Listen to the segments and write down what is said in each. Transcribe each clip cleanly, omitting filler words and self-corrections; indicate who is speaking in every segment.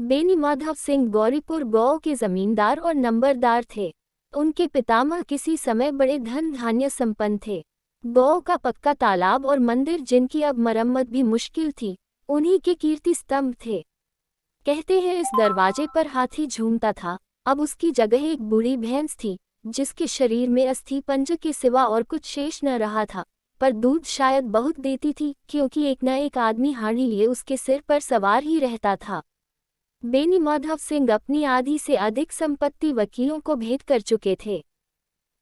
Speaker 1: बेनी माधव सिंह गौरीपुर गांव के जमींदार और नंबरदार थे। उनके पितामह किसी समय बड़े धन धान्य संपन्न थे। गांव का पक्का तालाब और मंदिर, जिनकी अब मरम्मत भी मुश्किल थी, उन्हीं के कीर्ति स्तंभ थे। कहते हैं इस दरवाजे पर हाथी झूमता था। अब उसकी जगह एक बूढ़ी भैंस थी, जिसके शरीर में अस्थि पंज के सिवा और कुछ शेष न रहा था, पर दूध शायद बहुत देती थी, क्योंकि एक न एक आदमी हाड़ी लिए उसके सिर पर सवार ही रहता था। बेनी माधव सिंह अपनी आधी से अधिक संपत्ति वकीलों को भेंट कर चुके थे।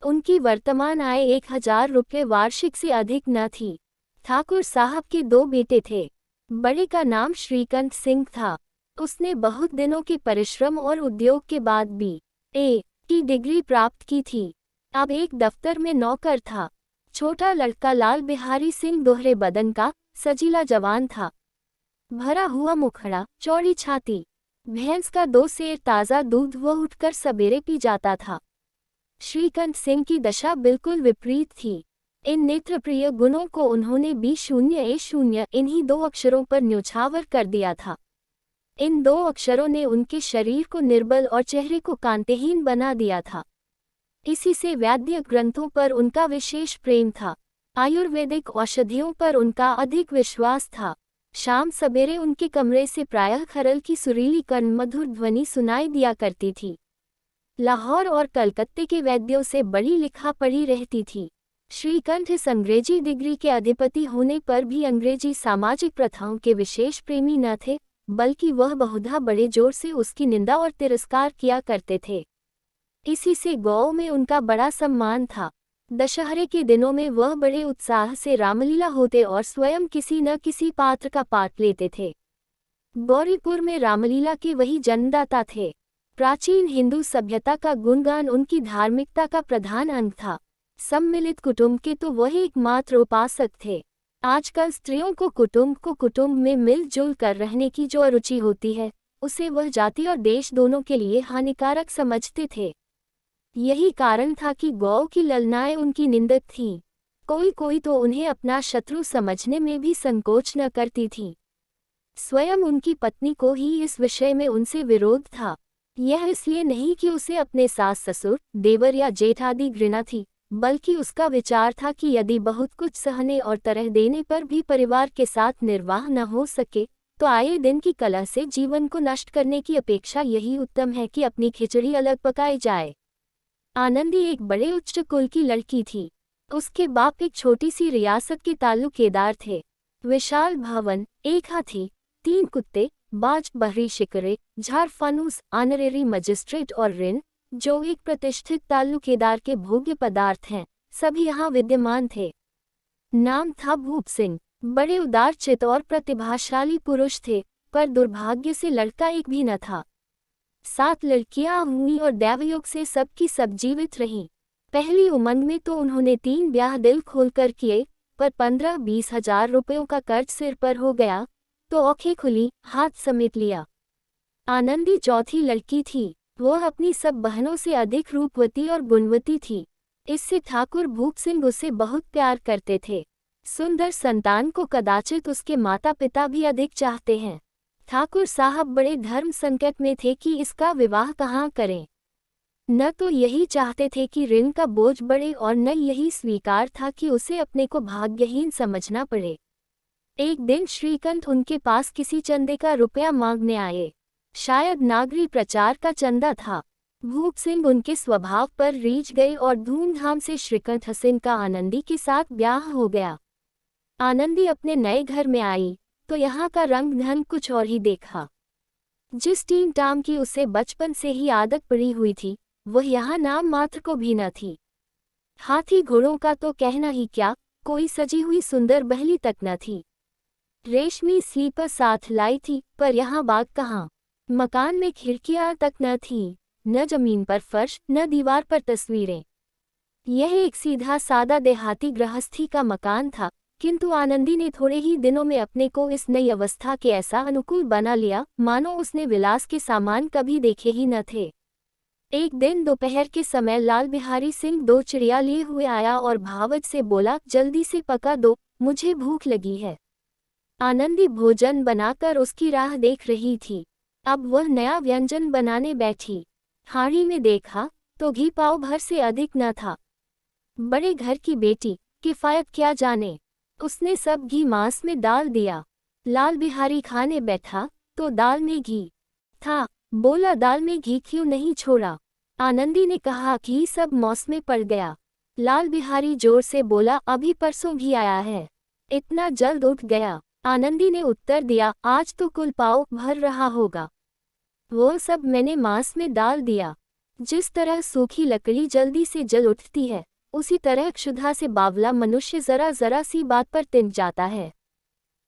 Speaker 1: उनकी वर्तमान आय 1000 रुपये वार्षिक से अधिक न थी। ठाकुर साहब के 2 बेटे थे। बड़े का नाम श्रीकंठ सिंह था। उसने बहुत दिनों के परिश्रम और उद्योग के बाद B.A. की डिग्री प्राप्त की थी। अब एक दफ्तर में नौकर था। छोटा लड़का लाल बिहारी सिंह दोहरे बदन का सजीला जवान था। भरा हुआ मुखड़ा, चौड़ी छाती। भैंस का 2 सेर ताज़ा दूध वह उठकर सबेरे पी जाता था। श्रीकंठ सिंह की दशा बिल्कुल विपरीत थी। इन नेत्रप्रिय गुणों को उन्होंने B0A0 इन्हीं 2 अक्षरों पर न्योछावर कर दिया था। इन 2 अक्षरों ने उनके शरीर को निर्बल और चेहरे को कांतिहीन बना दिया था। इसी से वैद्य ग्रंथों पर उनका विशेष प्रेम था। आयुर्वेदिक औषधियों पर उनका अधिक विश्वास था। शाम सवेरे उनके कमरे से प्रायः खरल की सुरीली कर्ण मधुर ध्वनि सुनाई दिया करती थी। लाहौर और कलकत्ते के वैद्यों से बड़ी लिखा पढ़ी रहती थी। श्रीकंठ इस अंग्रेजी डिग्री के अधिपति होने पर भी अंग्रेजी सामाजिक प्रथाओं के विशेष प्रेमी न थे, बल्कि वह बहुधा बड़े जोर से उसकी निंदा और तिरस्कार किया करते थे। इसी से गांव में उनका बड़ा सम्मान था। दशहरे के दिनों में वह बड़े उत्साह से रामलीला होते और स्वयं किसी न किसी पात्र का पाठ लेते थे। गौरीपुर में रामलीला के वही जन्मदाता थे। प्राचीन हिंदू सभ्यता का गुणगान उनकी धार्मिकता का प्रधान अंग था। सम्मिलित कुटुंब के तो वह एकमात्र उपासक थे। आजकल स्त्रियों को कुटुंब में मिलजुल कर रहने की जो अरुचि होती है, उसे वह जाति और देश दोनों के लिए हानिकारक समझते थे। यही कारण था कि गौ की ललनाएं उनकी निंदक थीं। कोई तो उन्हें अपना शत्रु समझने में भी संकोच न करती थी। स्वयं उनकी पत्नी को ही इस विषय में उनसे विरोध था। यह इसलिए नहीं कि उसे अपने सास ससुर, देवर या जेठ आदि घृणा थी, बल्कि उसका विचार था कि यदि बहुत कुछ सहने और तरह देने पर भी परिवार के साथ निर्वाह न हो सके, तो आए दिन की कलह से जीवन को नष्ट करने की अपेक्षा यही उत्तम है कि अपनी खिचड़ी अलग पकाई जाए। आनंदी एक बड़े उच्च कुल की लड़की थी। उसके बाप एक छोटी सी रियासत के ताल्लुकेदार थे। विशाल भवन, एक हाथी, 3 कुत्ते, बाज, बहरी शिकरे, झाड़ फानूस, ऑनरेरी मजिस्ट्रेट और ऋण, जो एक प्रतिष्ठित ताल्लुकेदार के भोग्य पदार्थ हैं, सभी यहाँ विद्यमान थे। नाम था भूप सिंह। बड़े उदारचित और प्रतिभाशाली पुरुष थे, पर दुर्भाग्य से लड़का एक भी न था। 7 लड़कियां हुई और दैवयोग से सबकी सब जीवित रहीं। पहली उमंग में तो उन्होंने 3 ब्याह दिल खोलकर किए, पर 15-20 हजार रुपयों का कर्ज सिर पर हो गया, तो औखें खुली, हाथ समेट लिया। आनंदी चौथी लड़की थी। वह अपनी सब बहनों से अधिक रूपवती और गुणवती थी। इससे ठाकुर भूप सिंह उसे बहुत प्यार करते थे। सुंदर संतान को कदाचित उसके माता पिता भी अधिक चाहते हैं। ठाकुर साहब बड़े धर्म संकट में थे कि इसका विवाह कहाँ करें। न तो यही चाहते थे कि ऋण का बोझ बढ़े और न यही स्वीकार था कि उसे अपने को भाग्यहीन समझना पड़े। एक दिन श्रीकंठ उनके पास किसी चंदे का रुपया मांगने आए। शायद नागरी प्रचार का चंदा था। भूप सिंह उनके स्वभाव पर रीझ गए और धूमधाम से श्रीकंठ सिंह का आनंदी के साथ ब्याह हो गया। आनंदी अपने नए घर में आई तो यहाँ का रंग ढंग कुछ और ही देखा। जिस टीम टाम की उसे बचपन से ही आदत पड़ी हुई थी, वह यहाँ नाम मात्र को भी न थी। हाथी घोड़ों का तो कहना ही क्या, कोई सजी हुई सुंदर बहली तक न थी। रेशमी स्लीपर साथ लाई थी, पर यहाँ बाग कहाँ। मकान में खिड़कियां तक न थीं, न जमीन पर फर्श, न दीवार पर तस्वीरें। यह एक सीधा सादा देहाती गृहस्थी का मकान था, किंतु आनंदी ने थोड़े ही दिनों में अपने को इस नई अवस्था के ऐसा अनुकूल बना लिया, मानो उसने विलास के सामान कभी देखे ही न थे। एक दिन दोपहर के समय लाल बिहारी सिंह 2 चिड़िया लिए हुए आया और भावज से बोला, जल्दी से पका दो, मुझे भूख लगी है। आनंदी भोजन बनाकर उसकी राह देख रही थी। अब वह नया व्यंजन बनाने बैठी। हांडी में देखा तो घी पाव भर से अधिक न था। बड़े घर की बेटी, किफायत क्या जाने। उसने सब घी मांस में डाल दिया। लाल बिहारी खाने बैठा तो दाल में घी था। बोला, दाल में घी क्यों नहीं छोड़ा? आनंदी ने कहा, घी सब मौस में पड़ गया। लाल बिहारी जोर से बोला, अभी परसों घी आया है, इतना जल्द उठ गया? आनंदी ने उत्तर दिया, आज तो कुल पाव भर रहा होगा। वो सब मैंने मांस में डाल दिया। जिस तरह सूखी लकड़ी जल्दी से जल उठती है, उसी तरह क्षुधा से बावला मनुष्य जरा जरा सी बात पर तिनक जाता है।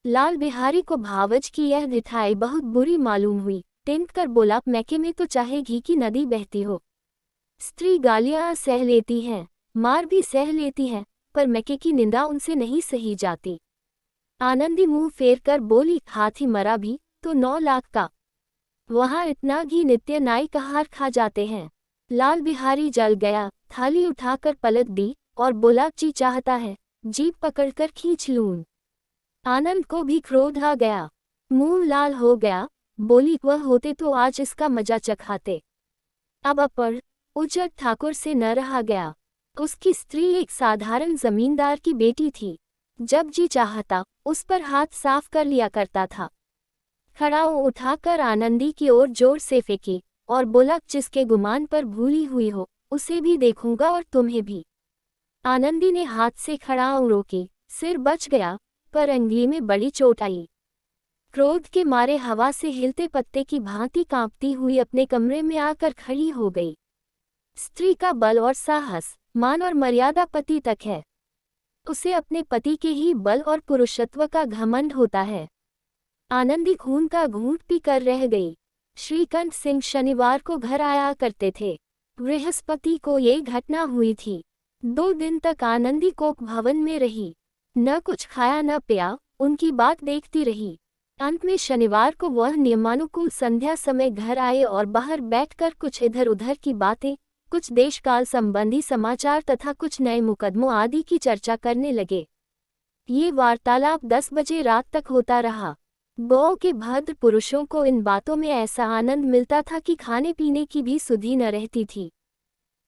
Speaker 1: लाल बिहारी को भावज की यह रिठाई बहुत बुरी मालूम हुई। तिनक कर बोला, मैके में तो चाहे घी की नदी बहती हो। स्त्री गालियां सह लेती हैं, मार भी सह लेती हैं, पर मैके की निंदा उनसे नहीं सही जाती। आनंदी मुंह फेर कर बोली, हाथी मरा भी तो 9 लाख का, वहां इतना घी नित्य नाई कहार खा जाते हैं। लाल बिहारी जल गया, थाली उठाकर पलट दी और बोला, जी चाहता है जीभ पकड़कर खींच लूं। आनंद को भी क्रोध आ गया, मुंह लाल हो गया। बोली, वह होते तो आज इसका मजा चखाते। अब अपर उजर ठाकुर से न रहा गया। उसकी स्त्री एक साधारण जमींदार की बेटी थी। जब जी चाहता उस पर हाथ साफ कर लिया करता था। खड़ाऊ उठाकर आनंदी की ओर जोर से फेंकी और बोला, जिसके गुमान पर भूली हुई हो उसे भी देखूंगा और तुम्हें भी। आनंदी ने हाथ से खड़ाऊ रोकी, सिर बच गया, पर अंगली में बड़ी चोट आई। क्रोध के मारे हवा से हिलते पत्ते की भांति कांपती हुई अपने कमरे में आकर खड़ी हो गई। स्त्री का बल और साहस, मान और मर्यादा पति तक है। उसे अपने पति के ही बल और पुरुषत्व का घमंड होता है। आनंदी खून का घूंट पी कर रह गई। श्रीकंठ सिंह शनिवार को घर आया करते थे। बृहस्पति को ये घटना हुई थी। 2 दिन तक आनंदी कोक भवन में रही, न कुछ खाया न पिया, उनकी बात देखती रही। अंत में शनिवार को वह नियमानुकूल संध्या समय घर आए और बाहर बैठकर कुछ इधर उधर की बातें, कुछ देशकाल संबंधी समाचार तथा कुछ नए मुकदमों आदि की चर्चा करने लगे। ये वार्तालाप 10 बजे रात तक होता रहा। गांव के भद्र पुरुषों को इन बातों में ऐसा आनंद मिलता था कि खाने पीने की भी सुधि न रहती थी।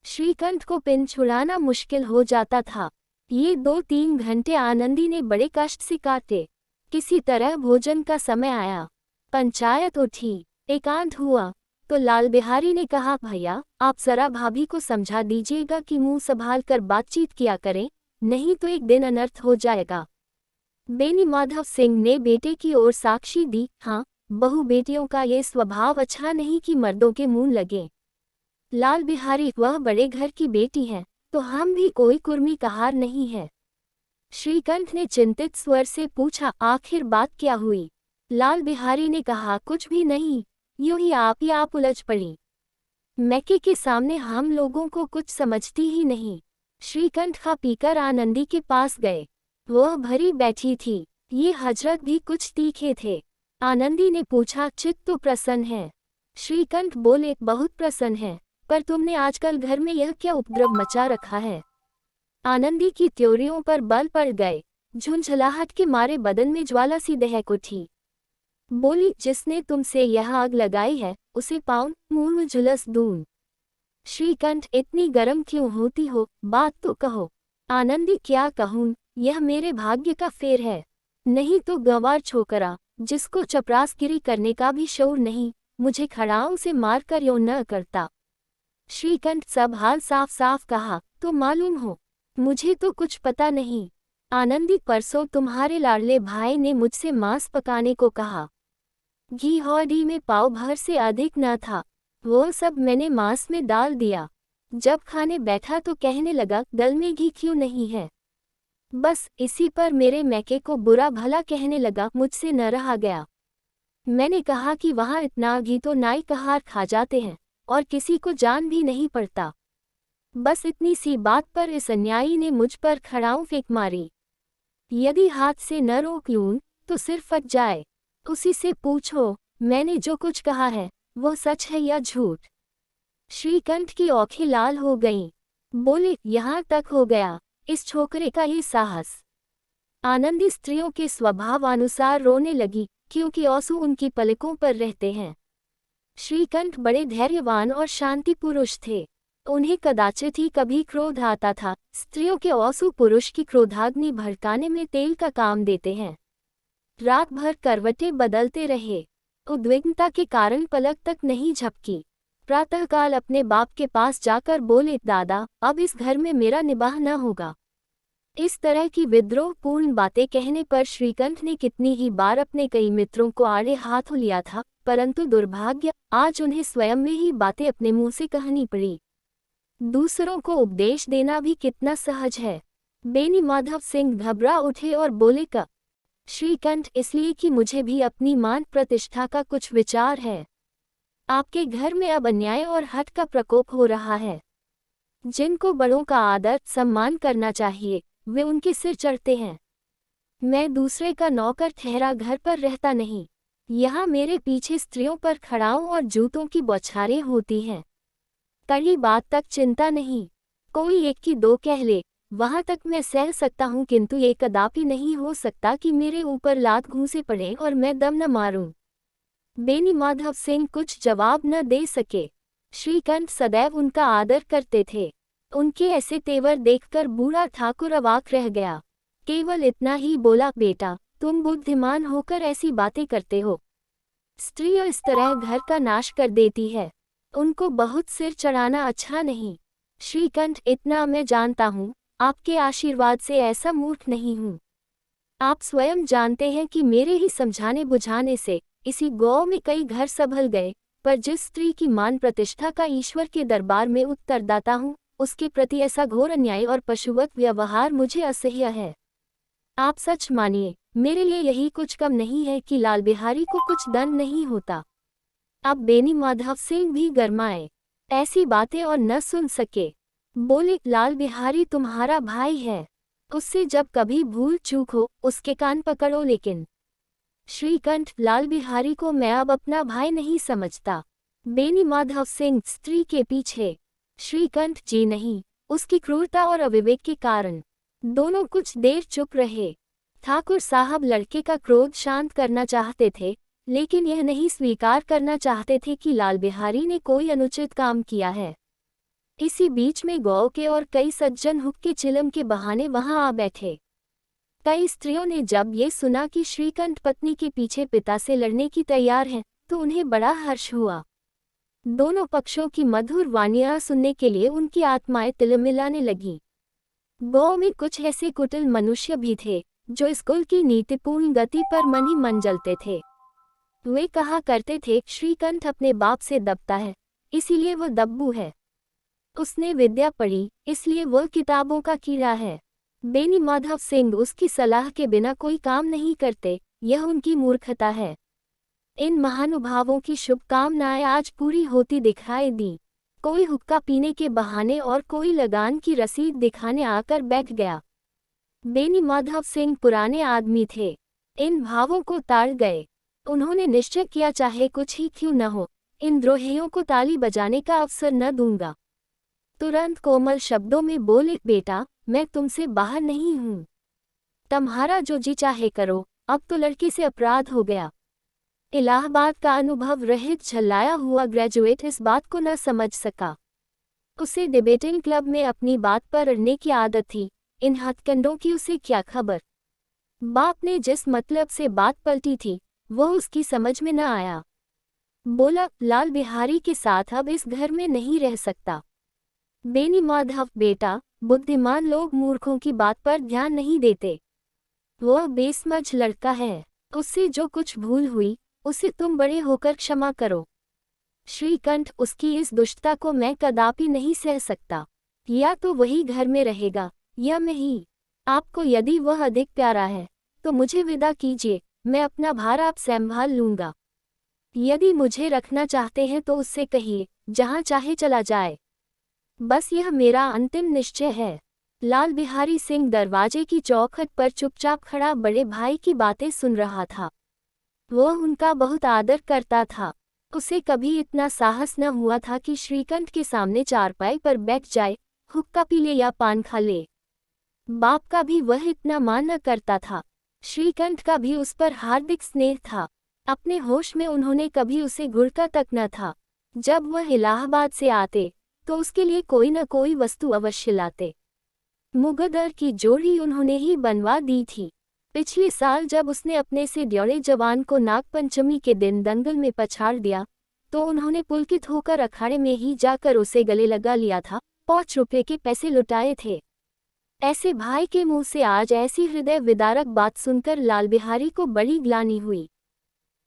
Speaker 1: श्रीकंठ को पिन छुड़ाना मुश्किल हो जाता था। ये 2-3 घंटे आनंदी ने बड़े कष्ट से काटे। किसी तरह भोजन का समय आया। पंचायत उठी, एकांत हुआ तो लाल बिहारी ने कहा, भैया आप जरा भाभी को समझा दीजिएगा कि मुंह संभाल कर बातचीत किया करें, नहीं तो एक दिन अनर्थ हो जाएगा। बेनी माधव सिंह ने बेटे की ओर साक्षी दी, हाँ, बहू बेटियों का ये स्वभाव अच्छा नहीं कि मर्दों के मुंह लगे। लाल बिहारी, वह बड़े घर की बेटी है तो हम भी कोई कुर्मी कहार नहीं है। श्रीकंठ ने चिंतित स्वर से पूछा, आखिर बात क्या हुई? लाल बिहारी ने कहा, कुछ भी नहीं, यूं ही आप उलझ पड़ी। मैके के सामने हम लोगों को कुछ समझती ही नहीं। श्रीकंठ खा पीकर आनंदी के पास गए। वह भरी बैठी थी। ये हजरत भी कुछ तीखे थे। आनंदी ने पूछा, चित्त तो प्रसन्न है? श्रीकंठ बोले, बहुत प्रसन्न है, पर तुमने आजकल घर में यह क्या उपद्रव मचा रखा है? आनंदी की त्योरियों पर बल पड़ गए। झुंझलाहट के मारे बदन में ज्वाला सी दहक उठी। बोली, जिसने तुमसे यह आग लगाई है उसे पाऊं मुंह झुलस दूं। श्रीकंठ, इतनी गर्म क्यों होती हो, बात तो कहो। आनंदी, क्या कहूं, यह मेरे भाग्य का फेर है। नहीं तो गंवार छोकरा, जिसको चपरासगिरी करने का भी शौर नहीं, मुझे खड़ाओं से मार कर यूं न करता। श्रीकंठ, सब हाल साफ साफ कहा तो मालूम हो, मुझे तो कुछ पता नहीं। आनंदी, परसों तुम्हारे लाडले भाई ने मुझसे मांस पकाने को कहा। घी हौडी में पाव भर से अधिक न था, वो सब मैंने मांस में डाल दिया। जब खाने बैठा तो कहने लगा, दल में घी क्यों नहीं है? बस इसी पर मेरे मैके को बुरा भला कहने लगा, मुझसे न रहा गया। मैंने कहा कि वहाँ इतना घी तो नाई कहार खा जाते हैं और किसी को जान भी नहीं पड़ता। बस इतनी सी बात पर इस अन्यायी ने मुझ पर खड़ाऊ फेंक मारी। यदि हाथ से न रोक लूं तो सिर फट जाए। उसी से पूछो, मैंने जो कुछ कहा है वो सच है या झूठ? श्रीकंठ की आंखें लाल हो गईं। बोले, यहाँ तक हो गया इस छोकरे का ये साहस। आनंदी स्त्रियों के स्वभाव अनुसार रोने लगी, क्योंकि आंसू उनकी पलकों पर रहते हैं। श्रीकंठ बड़े धैर्यवान और शांति पुरुष थे। उन्हें कदाचित ही कभी क्रोध आता था। स्त्रियों के औसू पुरुष की क्रोधाग्नि भड़काने में तेल का काम देते हैं। रात भर करवटें बदलते रहे। उद्विग्नता के कारण पलक तक नहीं झपकी। प्रातःकाल अपने बाप के पास जाकर बोले, दादा, अब इस घर में मेरा निबाह न होगा। इस तरह की विद्रोहपूर्ण बातें कहने पर श्रीकंठ ने कितनी ही बार अपने कई मित्रों को आड़े हाथों लिया था, परंतु दुर्भाग्य, आज उन्हें स्वयं में ही बातें अपने मुंह से कहनी पड़ी। दूसरों को उपदेश देना भी कितना सहज है। बेनी माधव सिंह घबरा उठे और बोले, क श्रीकंठ, इसलिए कि मुझे भी अपनी मान प्रतिष्ठा का कुछ विचार है। आपके घर में अब अन्याय और हठ का प्रकोप हो रहा है। जिनको बड़ों का आदर सम्मान करना चाहिए, वे उनके सिर चढ़ते हैं। मैं दूसरे का नौकर ठहरा घर पर रहता नहीं। यहाँ मेरे पीछे स्त्रियों पर खड़ाओं और जूतों की बौछारें होती हैं। कड़ी बात तक चिंता नहीं, कोई एक की दो कह ले, वहां तक मैं सह सकता हूँ, किंतु ये कदापि नहीं हो सकता कि मेरे ऊपर लात घूंसे पड़े और मैं दम न मारूं। बेनी माधव सिंह कुछ जवाब न दे सके। श्रीकंठ सदैव उनका आदर करते थे। उनके ऐसे तेवर देखकर बूढ़ा ठाकुर अवाक रह गया। केवल इतना ही बोला, बेटा, तुम बुद्धिमान होकर ऐसी बातें करते हो। स्त्री इस तरह घर का नाश कर देती है। उनको बहुत सिर चढ़ाना अच्छा नहीं। श्रीकंठ, इतना मैं जानता हूँ, आपके आशीर्वाद से ऐसा मूर्ख नहीं हूँ। आप स्वयं जानते हैं कि मेरे ही समझाने बुझाने से इसी गांव में कई घर संभल गए, पर जिस स्त्री की मान प्रतिष्ठा का ईश्वर के दरबार में उत्तरदाता हूँ, उसके प्रति ऐसा घोर अन्याय और पशुवत व्यवहार मुझे असह्य है। आप सच मानिए, मेरे लिए यही कुछ कम नहीं है कि लाल बिहारी को कुछ दंड नहीं होता। अब बेनी माधव सिंह भी गरमाए, ऐसी बातें और न सुन सके। बोले, लाल बिहारी तुम्हारा भाई है, उससे जब कभी भूल चूक हो उसके कान पकड़ो। लेकिन श्रीकंठ, लाल बिहारी को मैं अब अपना भाई नहीं समझता। बेनी माधव सिंह स्त्री के पीछे। श्रीकंठ जी नहीं, उसकी क्रूरता और अविवेक के कारण। दोनों कुछ देर चुप रहे। ठाकुर साहब लड़के का क्रोध शांत करना चाहते थे, लेकिन यह नहीं स्वीकार करना चाहते थे कि लाल बिहारी ने कोई अनुचित काम किया है। इसी बीच में गांव के और कई सज्जन हुक्के चिलम के बहाने वहां आ बैठे। कई स्त्रियों ने जब ये सुना कि श्रीकंठ पत्नी के पीछे पिता से लड़ने की तैयार हैं, तो उन्हें बड़ा हर्ष हुआ। दोनों पक्षों की मधुर वाणियां सुनने के लिए उनकी आत्माएं तिलमिलाने लगीं। गांव में कुछ ऐसे कुटिल मनुष्य भी थे जो इस कुल की नीतिपूर्ण गति पर मन ही मन जलते थे। वे कहा करते थे, श्रीकंठ अपने बाप से दबता है, इसीलिए वह दब्बू है। उसने विद्या पढ़ी, इसलिए वह किताबों का कीड़ा है। बेनी माधव सिंह उसकी सलाह के बिना कोई काम नहीं करते, यह उनकी मूर्खता है। इन महानुभावों की शुभकामनाएं आज पूरी होती दिखाई दी। कोई हुक्का पीने के बहाने और कोई लगान की रसीद दिखाने आकर बैठ गया। बेनी माधव सिंह पुराने आदमी थे, इन भावों को ताड़ गए। उन्होंने निश्चय किया, चाहे कुछ ही क्यों न हो, इन द्रोहियों को ताली बजाने का अवसर न दूंगा। तुरंत कोमल शब्दों में बोले, बेटा, मैं तुमसे बाहर नहीं हूँ, तुम्हारा जो जी चाहे करो। अब तो लड़की से अपराध हो गया। इलाहाबाद का अनुभव रहित झल्लाया हुआ ग्रेजुएट इस बात को न समझ सका। उसे डिबेटिंग क्लब में अपनी बात पर अड़ने की आदत थी, इन हथकंडों की उसे क्या खबर। बाप ने जिस मतलब से बात पलटी थी, वह उसकी समझ में न आया। बोला, लाल बिहारी के साथ अब इस घर में नहीं रह सकता। बेनी माधव, बेटा, बुद्धिमान लोग मूर्खों की बात पर ध्यान नहीं देते। वह बेसमझ लड़का है, उससे जो कुछ भूल हुई उसे तुम बड़े होकर क्षमा करो। श्रीकंठ, उसकी इस दुष्टता को मैं कदापि नहीं सह सकता। या तो वही घर में रहेगा या मैं ही। आपको यदि वह अधिक प्यारा है तो मुझे विदा कीजिए, मैं अपना भार आप संभाल लूंगा। यदि मुझे रखना चाहते हैं तो उससे कहिए, जहां चाहे चला जाए। बस यह मेरा अंतिम निश्चय है। लाल बिहारी सिंह दरवाजे की चौखट पर चुपचाप खड़ा बड़े भाई की बातें सुन रहा था। वह उनका बहुत आदर करता था। उसे कभी इतना साहस न हुआ था कि श्रीकंठ के सामने चारपाई पर बैठ जाए, हुक्का पी ले या पान खा ले। बाप का भी वह इतना मान न करता था। श्रीकंठ का भी उस पर हार्दिक स्नेह था। अपने होश में उन्होंने कभी उसे घुड़का तक न था। जब वह इलाहाबाद से आते तो उसके लिए कोई न कोई वस्तु अवश्य लाते। मुगदर की जोड़ी उन्होंने ही बनवा दी थी। पिछले साल जब उसने अपने से ड्योड़े जवान को नागपंचमी के दिन दंगल में पछाड़ दिया तो उन्होंने पुलकित होकर अखाड़े में ही जाकर उसे गले लगा लिया था, 5 रुपये के पैसे लुटाए थे। ऐसे भाई के मुंह से आज ऐसी हृदय विदारक बात सुनकर लाल बिहारी को बड़ी ग्लानि हुई।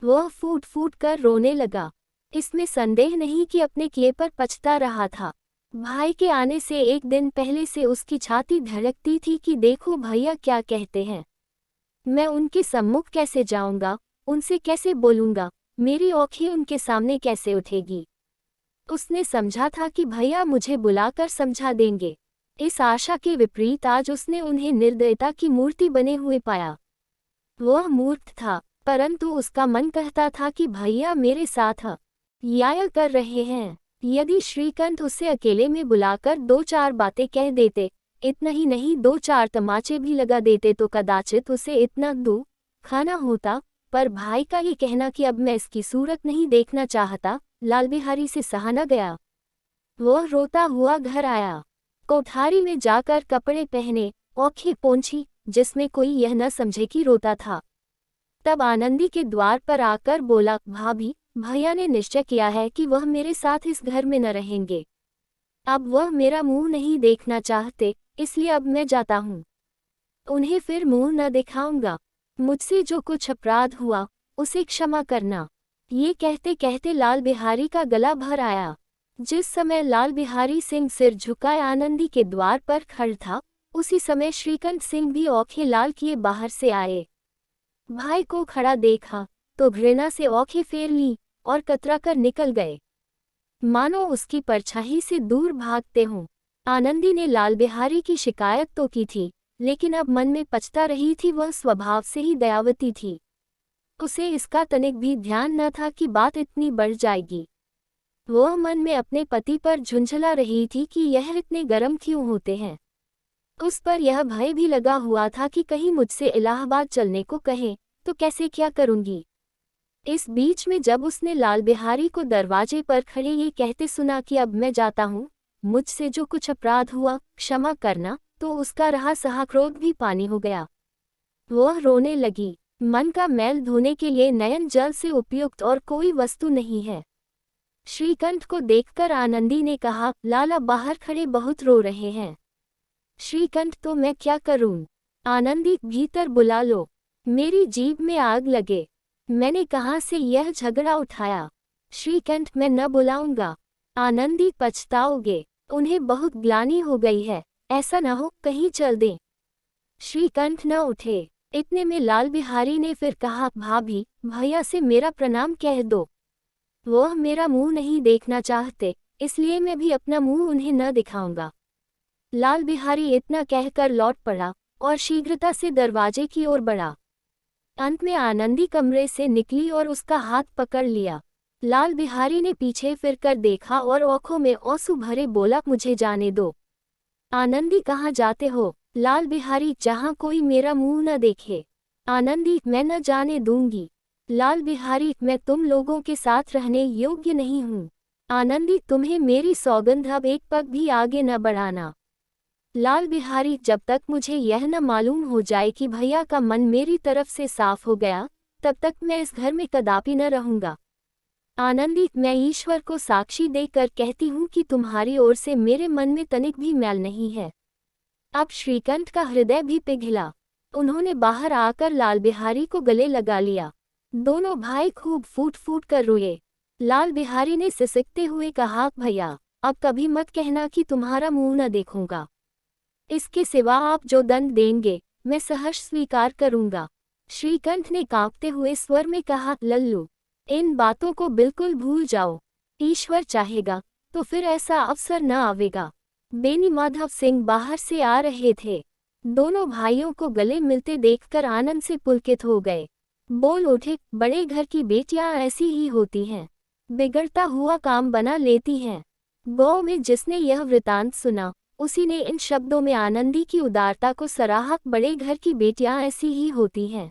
Speaker 1: वह फूट फूट कर रोने लगा। इसमें संदेह नहीं कि अपने किए पर पछता रहा था। भाई के आने से एक दिन पहले से उसकी छाती धड़कती थी कि देखो भैया क्या कहते हैं, मैं उनके सम्मुख कैसे जाऊंगा, उनसे कैसे बोलूंगा, मेरी औखी उनके सामने कैसे उठेगी। उसने समझा था कि भैया मुझे बुलाकर समझा देंगे। इस आशा के विपरीत आज उसने उन्हें निर्दयता की मूर्ति बने हुए पाया। वह मूर्ख था, परंतु उसका मन कहता था कि भैया मेरे साथ याया कर रहे हैं। यदि श्रीकांत उसे अकेले में बुलाकर 2-4 बातें कह देते, इतना ही नहीं 2-4 तमाचे भी लगा देते तो कदाचित उसे इतना दुख खाना होता। पर भाई का ये कहना कि अब मैं इसकी सूरत नहीं देखना चाहता, लाल बिहारी से सहा न गया। वह रोता हुआ घर आया। कोठारी में जाकर कपड़े पहने, औंखें पोंछी, जिसमें कोई यह न समझे कि रोता था। तब आनंदी के द्वार पर आकर बोला, भाभी, भैया ने निश्चय किया है कि वह मेरे साथ इस घर में न रहेंगे। अब वह मेरा मुंह नहीं देखना चाहते, इसलिए अब मैं जाता हूँ। उन्हें फिर मुंह न दिखाऊंगा। मुझसे जो कुछ अपराध हुआ उसे क्षमा करना। ये कहते कहते लाल बिहारी का गला भर आया। जिस समय लाल बिहारी सिंह सिर झुकाए आनंदी के द्वार पर खड़ा था, उसी समय श्रीकांत सिंह भी औंखें लाल किए बाहर से आए। भाई को खड़ा देखा तो घृणा से औंखें फेर ली और कतरा कर निकल गए, मानो उसकी परछाई से दूर भागते हों। आनंदी ने लाल बिहारी की शिकायत तो की थी, लेकिन अब मन में पछता रही थी। वह स्वभाव से ही दयावती थी। उसे इसका तनिक भी ध्यान न था कि बात इतनी बढ़ जाएगी। वह मन में अपने पति पर झुंझला रही थी कि यह इतने गर्म क्यों होते हैं। उस पर यह भय भी लगा हुआ था कि कहीं मुझसे इलाहाबाद चलने को कहे तो कैसे क्या करूंगी। इस बीच में जब उसने लाल बिहारी को दरवाजे पर खड़े ये कहते सुना कि अब मैं जाता हूँ, मुझसे जो कुछ अपराध हुआ क्षमा करना, तो उसका रहा सहा क्रोध भी पानी हो गया। वह रोने लगी। मन का मैल धोने के लिए नयन जल से उपयुक्त और कोई वस्तु नहीं है। श्रीकांत को देखकर आनंदी ने कहा, लाला बाहर खड़े बहुत रो रहे हैं। श्रीकांत, तो मैं क्या करूं? आनंदी, भीतर बुला लो, मेरी जीभ में आग लगे। मैंने कहाँ से यह झगड़ा उठाया? श्रीकांत, मैं न बुलाऊंगा। आनंदी, पछताओगे, उन्हें बहुत ग्लानि हो गई है, ऐसा न हो कहीं चल दें। श्रीकांत न उठे। इतने में लाल बिहारी ने फिर कहा, भाभी, भैया से मेरा प्रणाम कह दो। वह मेरा मुंह नहीं देखना चाहते, इसलिए मैं भी अपना मुंह उन्हें न दिखाऊंगा। लाल बिहारी इतना कहकर लौट पड़ा और शीघ्रता से दरवाजे की ओर बढ़ा। अंत में आनंदी कमरे से निकली और उसका हाथ पकड़ लिया। लाल बिहारी ने पीछे फिरकर देखा और आंखों में आंसू भरे बोला, मुझे जाने दो। आनंदी, कहाँ जाते हो? लाल बिहारी, जहाँ कोई मेरा मुंह न देखे। आनंदी, मैं न जाने दूंगी। लाल बिहारी, मैं तुम लोगों के साथ रहने योग्य नहीं हूँ। आनंदी, तुम्हें मेरी सौगंध, अब एक पग भी आगे न बढ़ाना। लाल बिहारी, जब तक मुझे यह न मालूम हो जाए कि भैया का मन मेरी तरफ से साफ हो गया, तब तक मैं इस घर में कदापि न रहूंगा। आनंदी, मैं ईश्वर को साक्षी देकर कहती हूँ कि तुम्हारी ओर से मेरे मन में तनिक भी मैल नहीं है। अब श्रीकांत का हृदय भी पिघला। उन्होंने बाहर आकर लाल बिहारी को गले लगा लिया। दोनों भाई खूब फूट फूट कर रोए। लाल बिहारी ने सिसकते हुए कहा, भैया, अब कभी मत कहना कि तुम्हारा मुंह न देखूंगा। इसके सिवा आप जो दंड देंगे मैं सहर्ष स्वीकार करूंगा। श्रीकांत ने कांपते हुए स्वर में कहा, लल्लू, इन बातों को बिल्कुल भूल जाओ। ईश्वर चाहेगा तो फिर ऐसा अवसर न आवेगा। बेनी माधव सिंह बाहर से आ रहे थे। दोनों भाइयों को गले मिलते देखकर आनंद से पुलकित हो गए। बोल उठे, बड़े घर की बेटियां ऐसी ही होती हैं, बिगड़ता हुआ काम बना लेती हैं। गांव में जिसने यह वृतांत सुना, उसी ने इन शब्दों में आनंदी की उदारता को सराहा। बड़े घर की बेटियां ऐसी ही होती हैं।